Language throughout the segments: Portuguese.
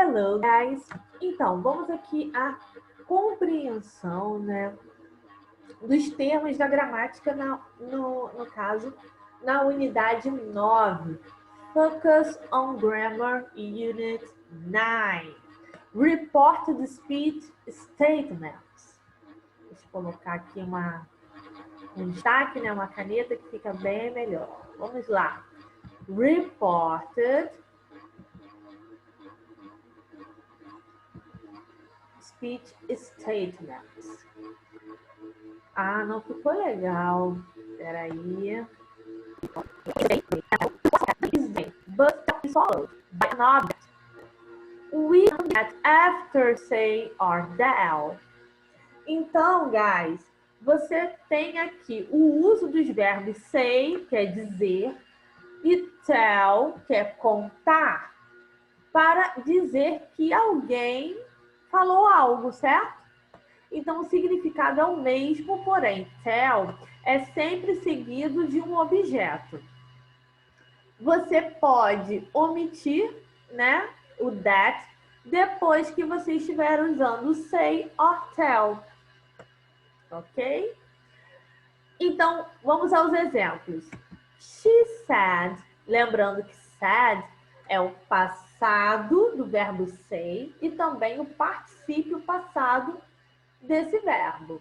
Hello, guys! Então, vamos aqui à compreensão, né, dos termos da gramática, no caso, na unidade 9. Focus on Grammar, Unit 9. Reported Speech Statements. Deixa eu colocar aqui um destaque, né, uma caneta que fica bem melhor. Vamos lá. Reported Speech Statements. Ah, não ficou legal. Peraí. But is followed by an object. We know that after say or thou. Então, guys, você tem aqui o uso dos verbos say, quer dizer, e tell, quer contar, para dizer que alguém falou algo, certo? Então, o significado é o mesmo, porém, tell é sempre seguido de um objeto. Você pode omitir, né, o that depois que você estiver usando say or tell. Ok? Então, vamos aos exemplos. She said, lembrando que said é o passado do verbo say e também o particípio passado desse verbo.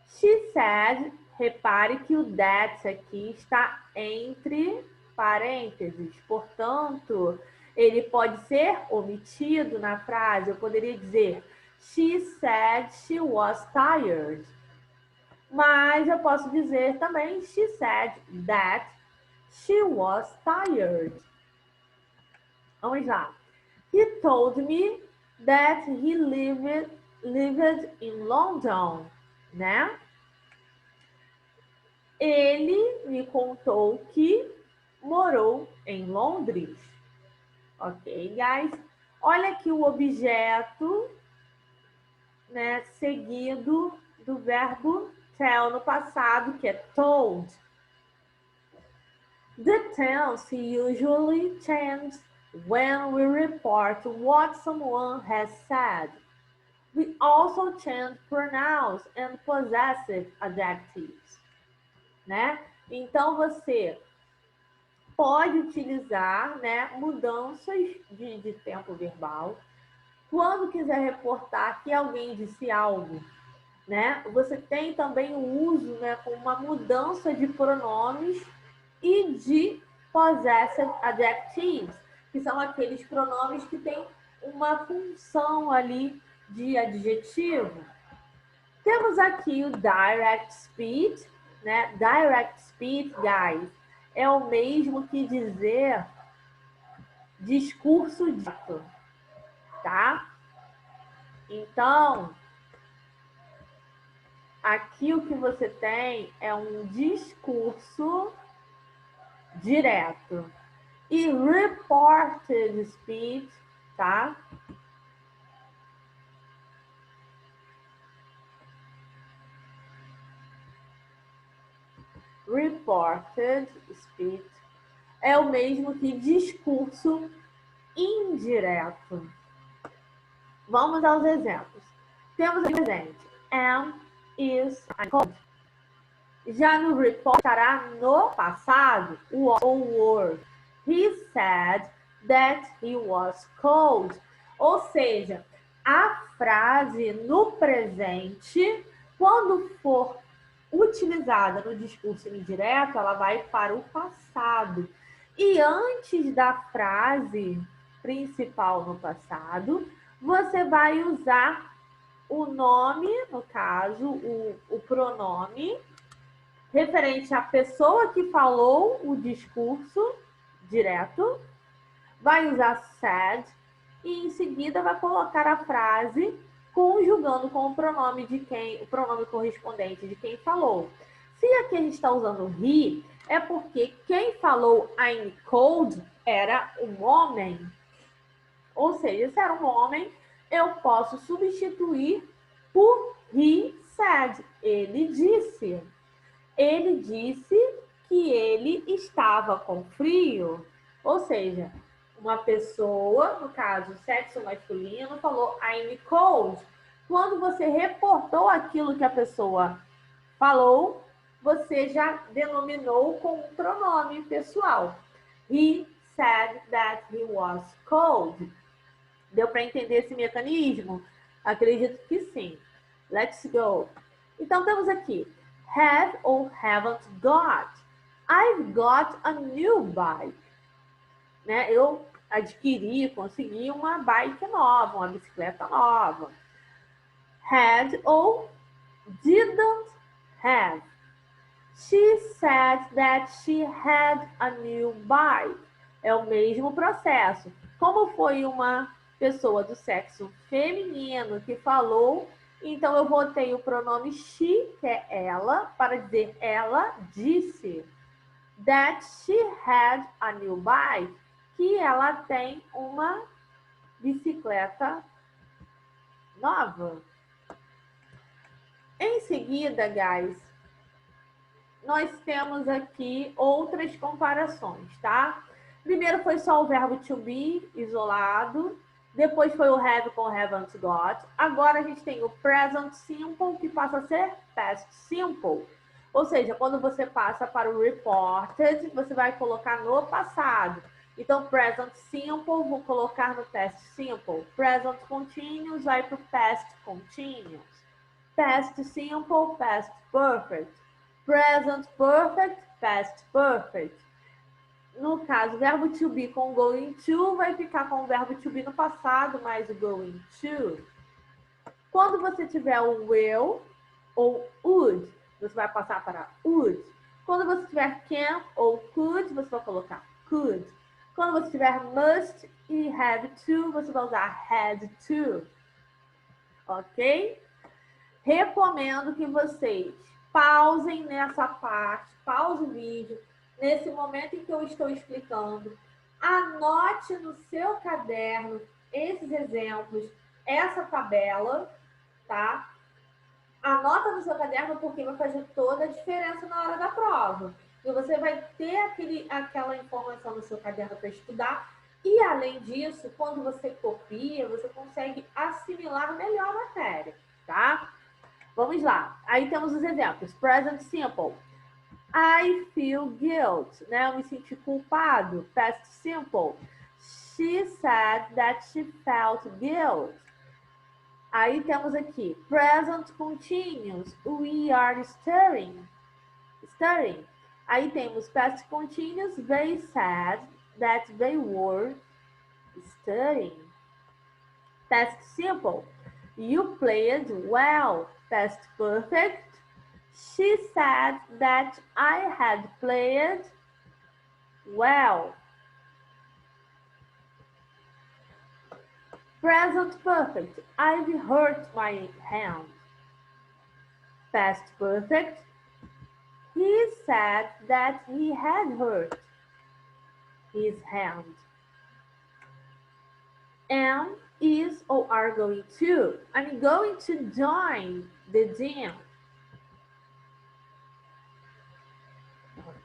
She said, repare que o that aqui está entre parênteses, portanto, ele pode ser omitido na frase. Eu poderia dizer, she said she was tired. Mas eu posso dizer também, she said that she was tired. Vamos lá. He told me that he lived in London, né? Ele me contou que morou em Londres. Ok, guys? Olha aqui o objeto, né, seguido do verbo tell no passado, que é told. The tense usually changes when we report what someone has said. We also change pronouns and possessive adjectives, né? Então, você pode utilizar, né, mudanças de tempo verbal. Quando quiser reportar que alguém disse algo, né, você tem também o uso, né, com uma mudança de pronomes e de possessive adjectives, que são aqueles pronomes que têm uma função ali de adjetivo. Temos aqui o direct speech, né? Direct speech, guys, é o mesmo que dizer discurso dito, tá? Então, aqui o que você tem é um discurso direto. E reported speech, tá? Reported speech é o mesmo que discurso indireto. Vamos aos exemplos. Temos o presente. Am, is, cold. Já no report estará no passado o were. He said that he was cold. Ou seja, a frase no presente, quando for utilizada no discurso indireto, ela vai para o passado. E antes da frase principal no passado, você vai usar o nome, no caso, o pronome, referente à pessoa que falou o discurso direto, vai usar said e em seguida vai colocar a frase conjugando com o pronome o pronome correspondente de quem falou. Se aqui a gente está usando he, é porque quem falou I'm cold era um homem. Ou seja, se era um homem, eu posso substituir por he said. Ele disse. Ele disse que ele estava com frio. Ou seja, uma pessoa, no caso, sexo masculino, falou I'm cold. Quando você reportou aquilo que a pessoa falou, você já denominou com um pronome pessoal. He said that he was cold. Deu para entender esse mecanismo? Acredito que sim. Let's go. Então, temos aqui have ou haven't got. I've got a new bike. Né? Eu consegui uma bike nova, uma bicicleta nova. Had ou didn't have. She said that she had a new bike. É o mesmo processo. Como foi uma pessoa do sexo feminino que falou, então eu botei o pronome she, que é ela, para dizer ela disse. That she had a new bike, que ela tem uma bicicleta nova. Em seguida, guys, nós temos aqui outras comparações, tá? Primeiro foi só o verbo to be, isolado. Depois foi o have com haven't got. Agora a gente tem o present simple, que passa a ser past simple. Ou seja, quando você passa para o reported, você vai colocar no passado. Então, present simple, vou colocar no past simple. Present continuous vai para o past continuous. Past simple, past perfect. Present perfect, past perfect. No caso, o verbo to be com going to vai ficar com o verbo to be no passado, mais o going to. Quando você tiver o will ou would, você vai passar para would. Quando você tiver can ou could, você vai colocar could. Quando você tiver must e have to, você vai usar had to. Ok? Recomendo que vocês pausem nessa parte, pause o vídeo, nesse momento em que eu estou explicando, anote no seu caderno esses exemplos, essa tabela, tá? Anota no seu caderno porque vai fazer toda a diferença na hora da prova. E você vai ter aquela informação no seu caderno para estudar. E, além disso, quando você copia, você consegue assimilar melhor a matéria, tá? Vamos lá. Aí temos os exemplos. Present simple. I feel guilt. Né? Eu me senti culpado. Past simple. She said that she felt guilt. Aí temos aqui. Present continuous. We are stirring. Stirring. Aí temos past continuous. They said that they were stirring. Past simple. You played well. Past perfect. She said that I had played well. Present perfect. I've hurt my hand. Past perfect. He said that he had hurt his hand. Am, is, or are going to. I'm going to join the gym.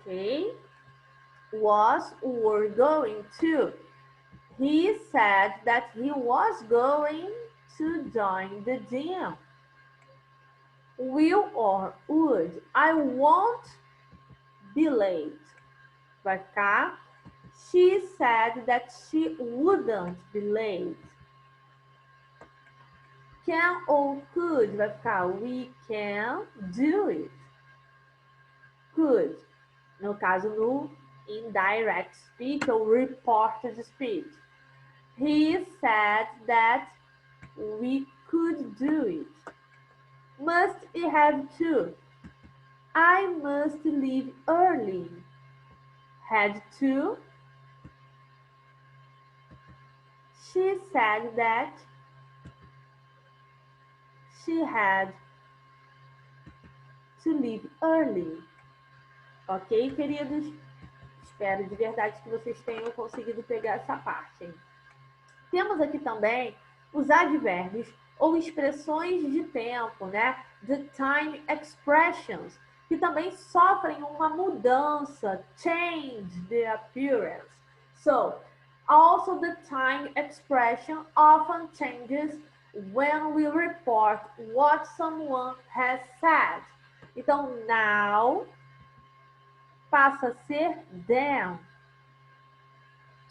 Okay. Was, were going to. He said that he was going to join the gym. Will or would. I won't be late. Vai ficar. She said that she wouldn't be late. Can or could. Vai ficar. We can do it. Could. No caso, no indirect speech ou reported speech. He said that we could do it. Must he have to? I must leave early. Had to? She said that she had to leave early. Ok, queridos? Espero de verdade que vocês tenham conseguido pegar essa parte. Hein? Temos aqui também os advérbios ou expressões de tempo, né? The time expressions, que também sofrem uma mudança, change the appearance. So, Also, the time expression often changes when we report what someone has said. Então, now passa a ser then.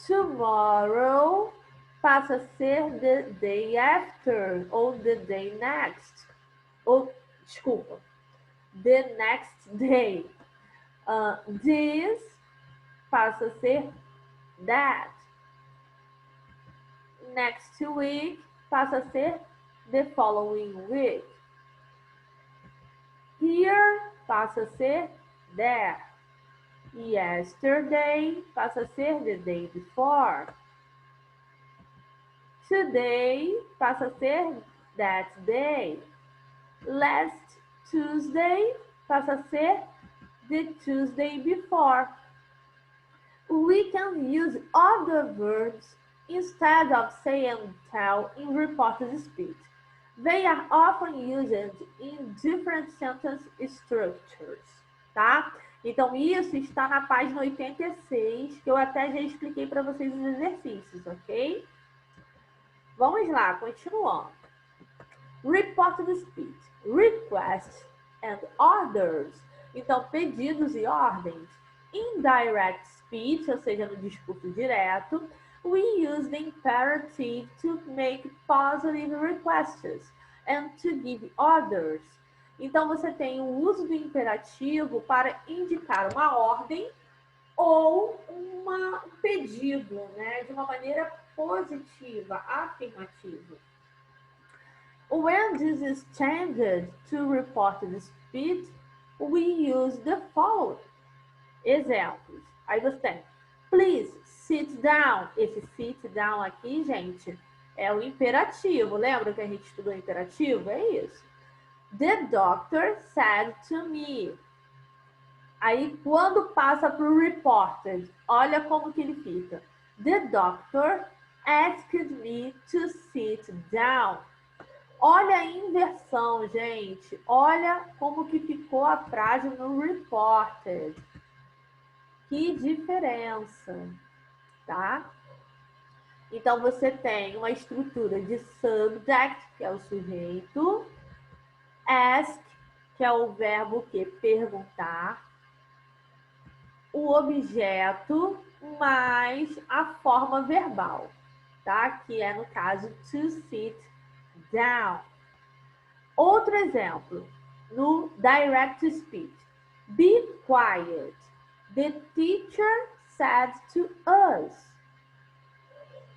Tomorrow passa a ser the day after ou the day next. Ou, desculpa, the next day. This passa a ser that. Next week passa a ser the following week. Here passa a ser there. Yesterday passa a ser the day before. Today passa a ser that day. Last Tuesday passa a ser the Tuesday before. We can use other verbs instead of say and tell in reported speech. They are often used in different sentence structures, tá? Então, isso está na página 86, que eu até já expliquei para vocês os exercícios, ok? Vamos lá, continuando. Reported speech, requests and orders. Então, pedidos e ordens. Indirect speech, ou seja, no discurso direto, we use the imperative to make positive requests and to give orders. Então, você tem o uso do imperativo para indicar uma ordem ou um pedido, né, de uma maneira positiva, afirmativa. When this is changed to reported speech, we use the following. Exemplos. Aí você tem, please sit down. Esse sit down aqui, gente, é o imperativo. Lembra que a gente estudou imperativo? É isso. The doctor said to me. Aí, quando passa para o reported, olha como que ele fica. The doctor asked me to sit down. Olha a inversão, gente. Olha como que ficou a frase no reported. Que diferença, tá? Então, você tem uma estrutura de subject, que é o sujeito, ask, que é o verbo que perguntar, o objeto mais a forma verbal, tá? Que é, no caso, to sit down. Outro exemplo, no direct speech. Be quiet. The teacher said to us.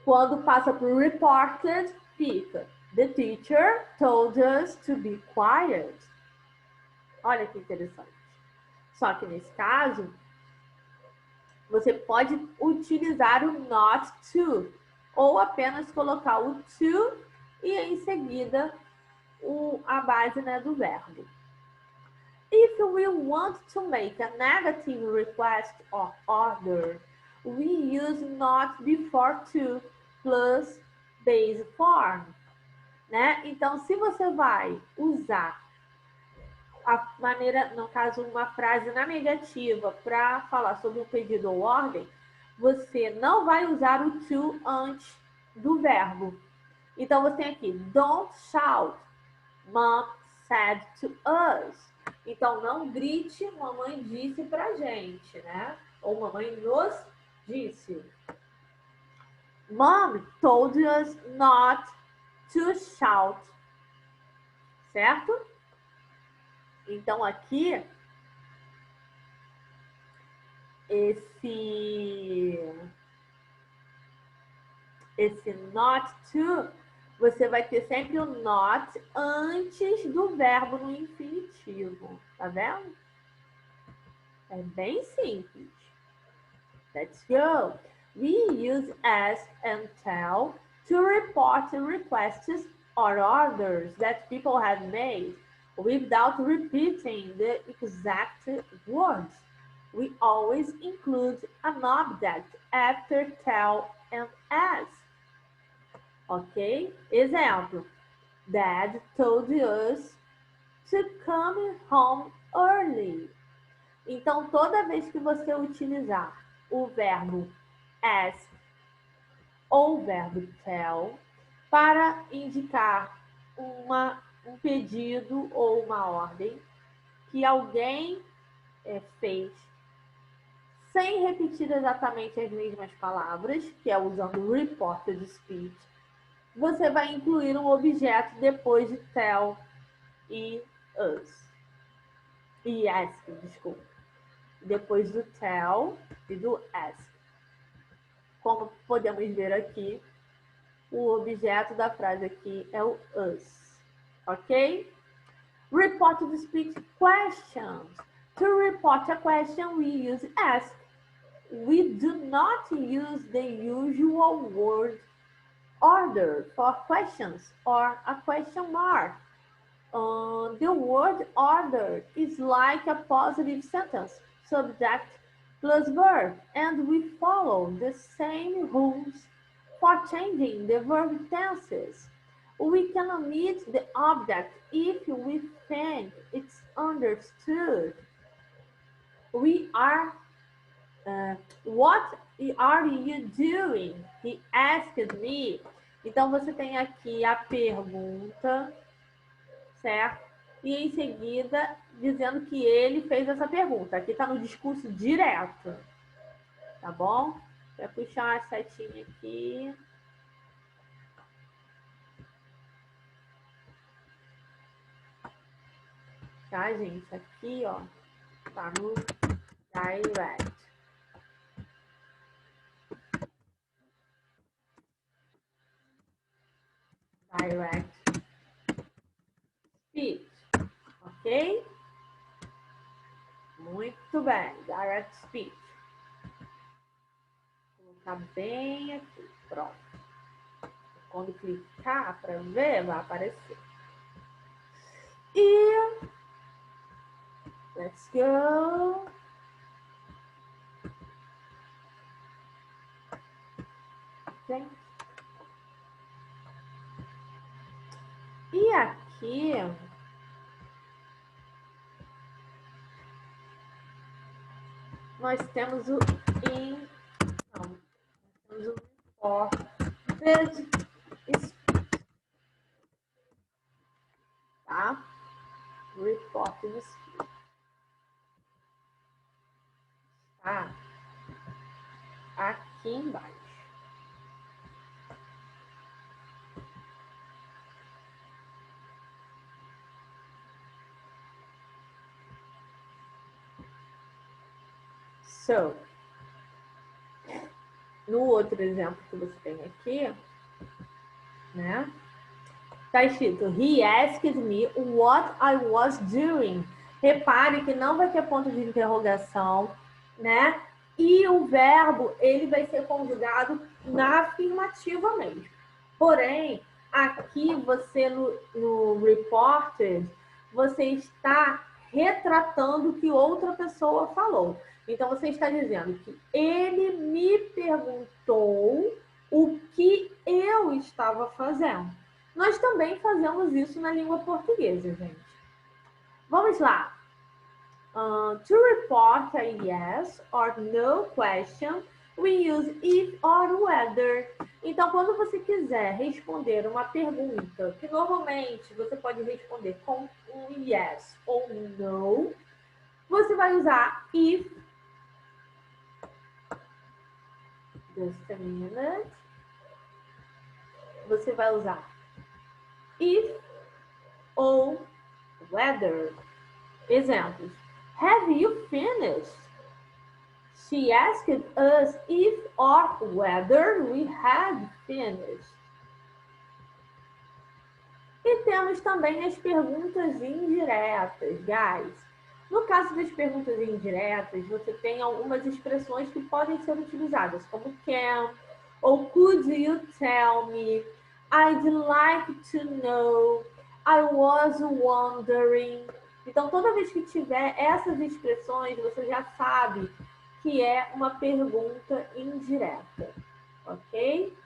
Quando passa para o reported, fica. The teacher told us to be quiet. Olha que interessante. Só que nesse caso, você pode utilizar o not to, ou apenas colocar o to e em seguida a base, né, do verbo. If we want to make a negative request or order, we use not before to plus base form, né? Então, se você vai usar a maneira, no caso, uma frase na negativa para falar sobre um pedido ou ordem, você não vai usar o to antes do verbo. Então, você tem aqui, don't shout. Mom said to us. Então, não grite, mamãe disse pra gente, né? Ou mamãe nos disse. Mom told us not to shout. Certo? Então, aqui, esse not to, você vai ter sempre o not antes do verbo no infinitivo. Tá vendo? É bem simples. Let's go. We use ask and tell to report requests or orders that people have made without repeating the exact words. We always include an object after tell and ask. Ok? Exemplo. Dad told us to come home early. Então, toda vez que você utilizar o verbo ask ou verbo tell para indicar um pedido ou uma ordem que alguém fez sem repetir exatamente as mesmas palavras, que é usando reported speech. Você vai incluir um objeto depois de tell e us. E ask, desculpa. Depois do tell e do ask. Como podemos ver aqui, o objeto da frase aqui é o us. Ok? Reported speech questions. To report a question, we use ask. We do not use the usual word order for questions or a question mark. The word order is like a positive sentence, subject plus verb, and we follow the same rules for changing the verb tenses. We can omit the object if we think it's understood. What are you doing? He asked me. Então, você tem aqui a pergunta, certo? E em seguida, dizendo que ele fez essa pergunta. Aqui está no discurso direto. Tá bom? Vai puxar uma setinha aqui. Tá, gente? Aqui, ó. Tá no direct. Direct speech. Ok? Muito bem. Direct speech. Vou colocar bem aqui. Pronto. Quando clicar para ver, vai aparecer. E let's go. Gente. E aqui nós temos o in, não, nós temos o reported speech, tá? Reported speech, tá? Aqui embaixo. So, no outro exemplo que você tem aqui, né? Tá escrito, he asked me what I was doing. Repare que não vai ter ponto de interrogação, né? E o verbo, ele vai ser conjugado na afirmativa mesmo. Porém, aqui você no reported, você está retratando o que outra pessoa falou. Então, você está dizendo que ele me perguntou o que eu estava fazendo. Nós também fazemos isso na língua portuguesa, gente. Vamos lá. To report a yes or no question, we use if or whether. Então, quando você quiser responder uma pergunta, que normalmente você pode responder com um yes ou um no, você vai usar if. Just a minute. Você vai usar if ou whether. Exemplos. Have you finished? She asked us if or whether we had finished. E temos também as perguntas indiretas, guys. No caso das perguntas indiretas, você tem algumas expressões que podem ser utilizadas, como can, ou could you tell me, I'd like to know, I was wondering. Então, toda vez que tiver essas expressões, você já sabe que é uma pergunta indireta, ok?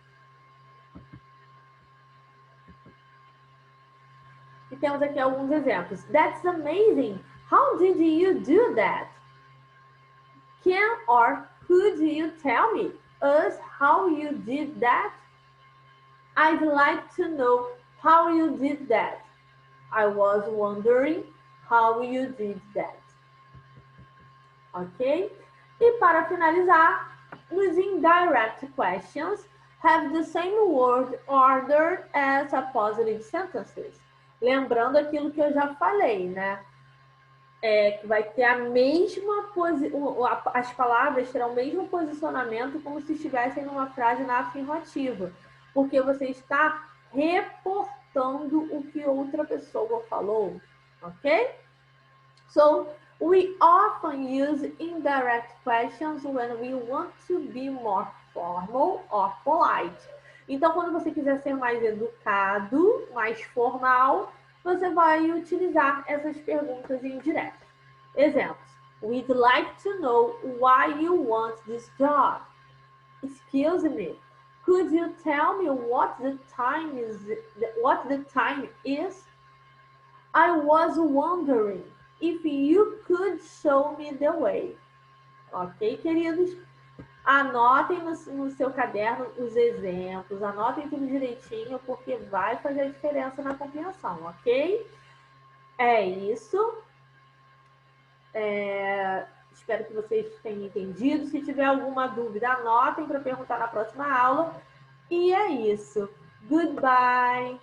E temos aqui alguns exemplos. That's amazing! How did you do that? Can or could you tell me? us how you did that? I'd like to know how you did that. I was wondering how you did that. Ok? E para finalizar, os indirect questions have the same word order as a positive sentences. Lembrando aquilo que eu já falei, né? Que vai ter a mesma as palavras terão o mesmo posicionamento como se estivessem numa frase na afirmativa, porque você está reportando o que outra pessoa falou, ok? So, we often use indirect questions when we want to be more formal or polite. Então, quando você quiser ser mais educado, mais formal, você vai utilizar essas perguntas indiretas. Exemplos. We'd like to know why you want this job. Excuse me, could you tell me what the time is? I was wondering if you could show me the way. Ok, queridos? Anotem no seu caderno os exemplos, anotem tudo direitinho, porque vai fazer a diferença na compreensão, ok? É isso. Espero que vocês tenham entendido. Se tiver alguma dúvida, anotem para perguntar na próxima aula. E é isso. Goodbye!